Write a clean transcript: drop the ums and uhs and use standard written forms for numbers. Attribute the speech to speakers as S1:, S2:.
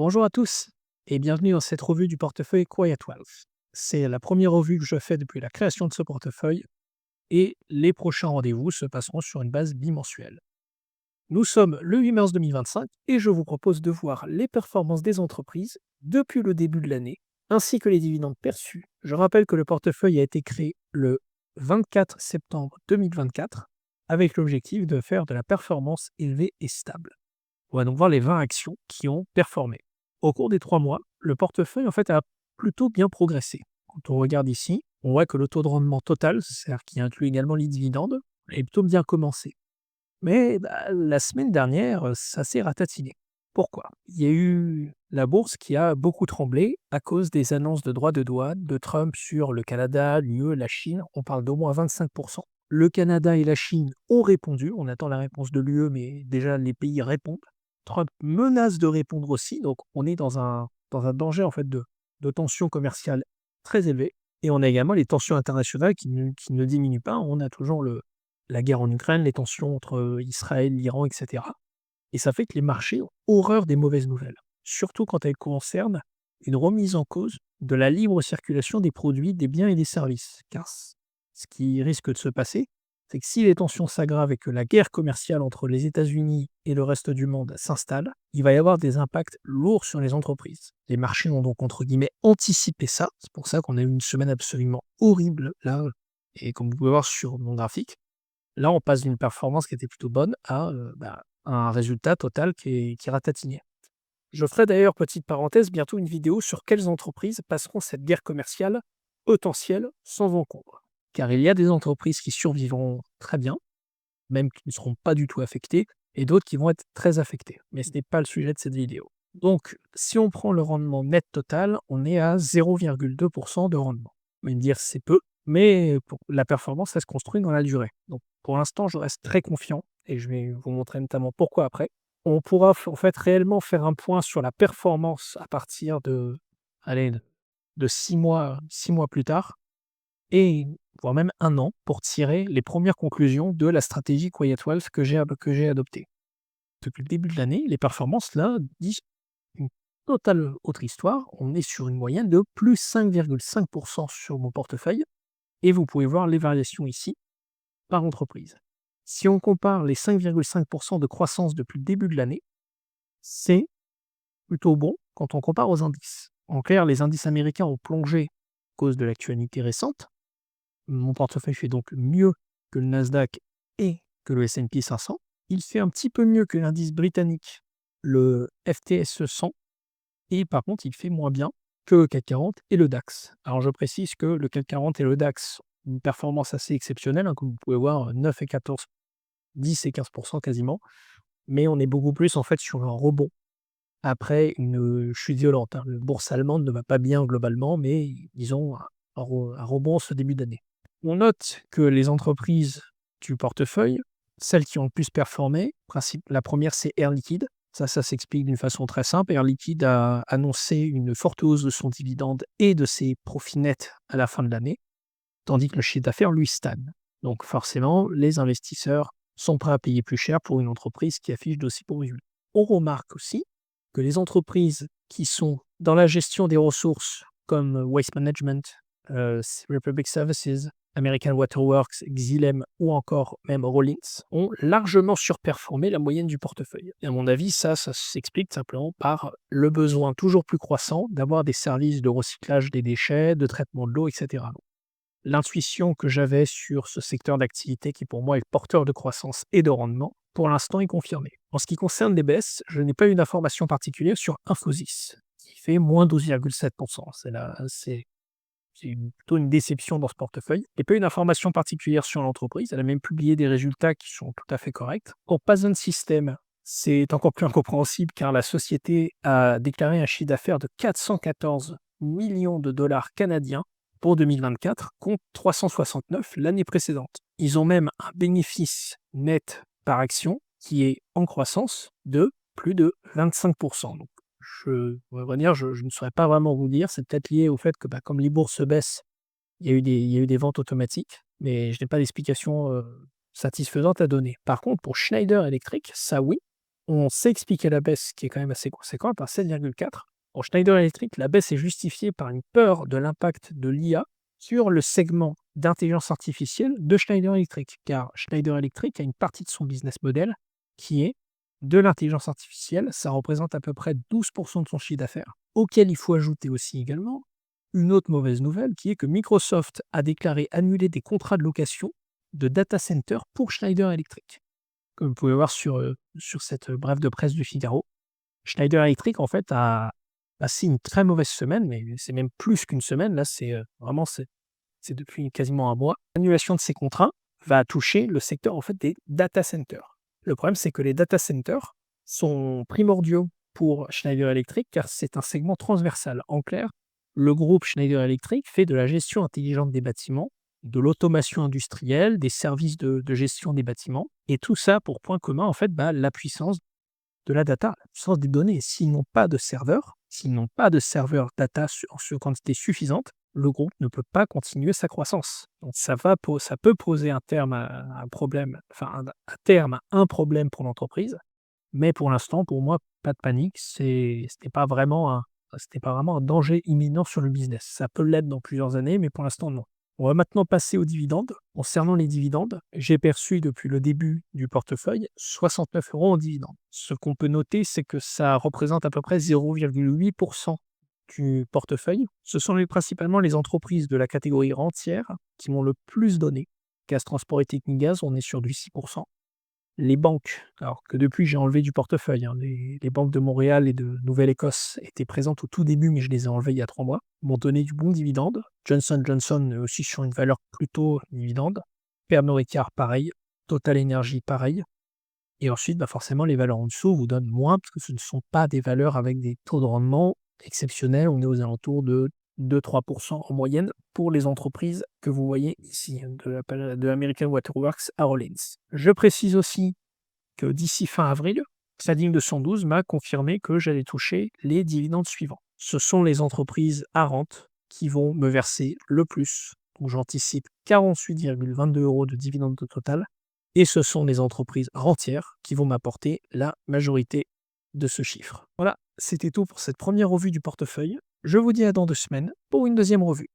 S1: Bonjour à tous et bienvenue dans cette revue du portefeuille Quiet Wealth. C'est la première revue que je fais depuis la création de ce portefeuille et les prochains rendez-vous se passeront sur une base bimensuelle. Nous sommes le 8 mars 2025 et je vous propose de voir les performances des entreprises depuis le début de l'année ainsi que les dividendes perçus. Je rappelle que le portefeuille a été créé le 24 septembre 2024 avec l'objectif de faire de la performance élevée et stable. On va donc voir les 20 actions qui ont performé. Au cours des 3 mois, le portefeuille en fait a plutôt bien progressé. Quand on regarde ici, on voit que le taux de rendement total, c'est-à-dire qui inclut également les dividendes, est plutôt bien commencé. Mais la semaine dernière, ça s'est ratatiné. Pourquoi? Il y a eu la bourse qui a beaucoup tremblé à cause des annonces de droits de douane de Trump sur le Canada, l'UE, la Chine. On parle d'au moins 25%. Le Canada et la Chine ont répondu. On attend la réponse de l'UE, mais déjà les pays répondent. Trump menace de répondre aussi, donc on est dans un danger en fait de tensions commerciales très élevées. Et on a également les tensions internationales qui ne diminuent pas. On a toujours la guerre en Ukraine, les tensions entre Israël, l'Iran, etc. Et ça fait que les marchés ont horreur des mauvaises nouvelles, surtout quand elles concernent une remise en cause de la libre circulation des produits, des biens et des services. Car ce qui risque de se passer, c'est que si les tensions s'aggravent et que la guerre commerciale entre les États-Unis et le reste du monde s'installe, il va y avoir des impacts lourds sur les entreprises. Les marchés ont donc, entre guillemets, anticipé ça. C'est pour ça qu'on a eu une semaine absolument horrible, là. Et comme vous pouvez voir sur mon graphique, là, on passe d'une performance qui était plutôt bonne à un résultat total qui est ratatiné. Je ferai d'ailleurs, petite parenthèse, bientôt une vidéo sur quelles entreprises passeront cette guerre commerciale potentielle sans encombre. Car il y a des entreprises qui survivront très bien, même qui ne seront pas du tout affectées, et d'autres qui vont être très affectées. Mais ce n'est pas le sujet de cette vidéo. Donc, si on prend le rendement net total, on est à 0,2% de rendement. Vous allez me dire c'est peu, mais pour la performance, ça se construit dans la durée. Donc, pour l'instant, je reste très confiant, et je vais vous montrer notamment pourquoi après. On pourra en fait réellement faire un point sur la performance à partir allez, de 6 mois plus tard, et voire même un an, pour tirer les premières conclusions de la stratégie Quiet Wealth que j'ai adoptée. Depuis le début de l'année, les performances là disent une totale autre histoire. On est sur une moyenne de plus 5,5% sur mon portefeuille et vous pouvez voir les variations ici par entreprise. Si on compare les 5,5% de croissance depuis le début de l'année, c'est plutôt bon quand on compare aux indices. En clair, les indices américains ont plongé à cause de l'actualité récente. Mon portefeuille fait donc mieux que le Nasdaq et que le S&P 500. Il fait un petit peu mieux que l'indice britannique, le FTSE 100, et par contre, il fait moins bien que le CAC 40 et le DAX. Alors, je précise que le CAC 40 et le DAX ont une performance assez exceptionnelle, comme vous pouvez voir, 9 et 14, 10 et 15% quasiment, mais on est beaucoup plus en fait sur un rebond après une chute violente. La bourse allemande ne va pas bien globalement, mais disons un rebond ce début d'année. On note que les entreprises du portefeuille, celles qui ont le plus performé, la première c'est Air Liquide. Ça s'explique d'une façon très simple. Air Liquide a annoncé une forte hausse de son dividende et de ses profits nets à la fin de l'année, tandis que le chiffre d'affaires, lui, stagne. Donc forcément, les investisseurs sont prêts à payer plus cher pour une entreprise qui affiche d'aussi bons résultats. On remarque aussi que les entreprises qui sont dans la gestion des ressources, comme Waste Management, Republic Services, American Waterworks, Xylem ou encore même Rollins, ont largement surperformé la moyenne du portefeuille. Et à mon avis, ça s'explique simplement par le besoin toujours plus croissant d'avoir des services de recyclage des déchets, de traitement de l'eau, etc. L'intuition que j'avais sur ce secteur d'activité qui pour moi est porteur de croissance et de rendement, pour l'instant est confirmée. En ce qui concerne les baisses, je n'ai pas eu d'information particulière sur Infosys, qui fait moins 12,7%. C'est plutôt une déception dans ce portefeuille. Il n'y a pas eu d'information particulière sur l'entreprise. Elle a même publié des résultats qui sont tout à fait corrects. Pour Pason System, c'est encore plus incompréhensible car la société a déclaré un chiffre d'affaires de 414 millions de dollars canadiens pour 2024 contre 369 l'année précédente. Ils ont même un bénéfice net par action qui est en croissance de plus de 25%. Donc, je ne saurais pas vraiment vous dire. C'est peut-être lié au fait que comme les bourses baissent, il y a eu des ventes automatiques, mais je n'ai pas d'explication satisfaisante à donner. Par contre, pour Schneider Electric, ça oui, On sait expliquer la baisse qui est quand même assez conséquente, par 7,4. Pour Schneider Electric, la baisse est justifiée par une peur de l'impact de l'IA sur le segment d'intelligence artificielle de Schneider Electric, car Schneider Electric a une partie de son business model qui est de l'intelligence artificielle. Ça représente à peu près 12% de son chiffre d'affaires, auquel il faut ajouter aussi également une autre mauvaise nouvelle, qui est que Microsoft a déclaré annuler des contrats de location de data center pour Schneider Electric. Comme vous pouvez voir sur cette brève de presse du Figaro, Schneider Electric, en fait, a passé une très mauvaise semaine, mais c'est même plus qu'une semaine. Là, vraiment, c'est depuis quasiment un mois. L'annulation de ces contrats va toucher le secteur, en fait, des data centers. Le problème, c'est que les data centers sont primordiaux pour Schneider Electric, car c'est un segment transversal. En clair, le groupe Schneider Electric fait de la gestion intelligente des bâtiments, de l'automation industrielle, des services de gestion des bâtiments, et tout ça pour point commun, en fait, la puissance de la data, la puissance des données. S'ils n'ont pas de serveurs data en quantité suffisante, le groupe ne peut pas continuer sa croissance. Donc ça peut poser un terme à un problème, enfin à terme à un problème pour l'entreprise, mais pour l'instant, pour moi, pas de panique. C'était pas vraiment un danger imminent sur le business. Ça peut l'être dans plusieurs années, mais pour l'instant, non. On va maintenant passer aux dividendes. Concernant les dividendes, j'ai perçu depuis le début du portefeuille 69 € en dividendes. Ce qu'on peut noter, c'est que ça représente à peu près 0,8% du portefeuille. Ce sont principalement les entreprises de la catégorie rentière qui m'ont le plus donné. Caisse Transport et Technigaz, on est sur du 6%. Les banques, alors que depuis j'ai enlevé du portefeuille, hein, les banques de Montréal et de Nouvelle-Écosse étaient présentes au tout début, mais je les ai enlevées il y a 3 mois, m'ont donné du bon dividende. Johnson & Johnson est aussi sur une valeur plutôt dividende. Pernod Ricard, pareil. Total Energy, pareil. Et ensuite, forcément, les valeurs en dessous vous donnent moins, parce que ce ne sont pas des valeurs avec des taux de rendement exceptionnels. On est aux alentours de 2-3% en moyenne pour les entreprises que vous voyez ici, de American Water Works à Rollins. Je précise aussi que d'ici fin avril, Trading 212 m'a confirmé que j'allais toucher les dividendes suivants. Ce sont les entreprises à rente qui vont me verser le plus. Donc j'anticipe 48,22 € de dividendes au total. Et ce sont les entreprises rentières qui vont m'apporter la majorité de ce chiffre. Voilà, c'était tout pour cette première revue du portefeuille. Je vous dis à dans 2 semaines pour une deuxième revue.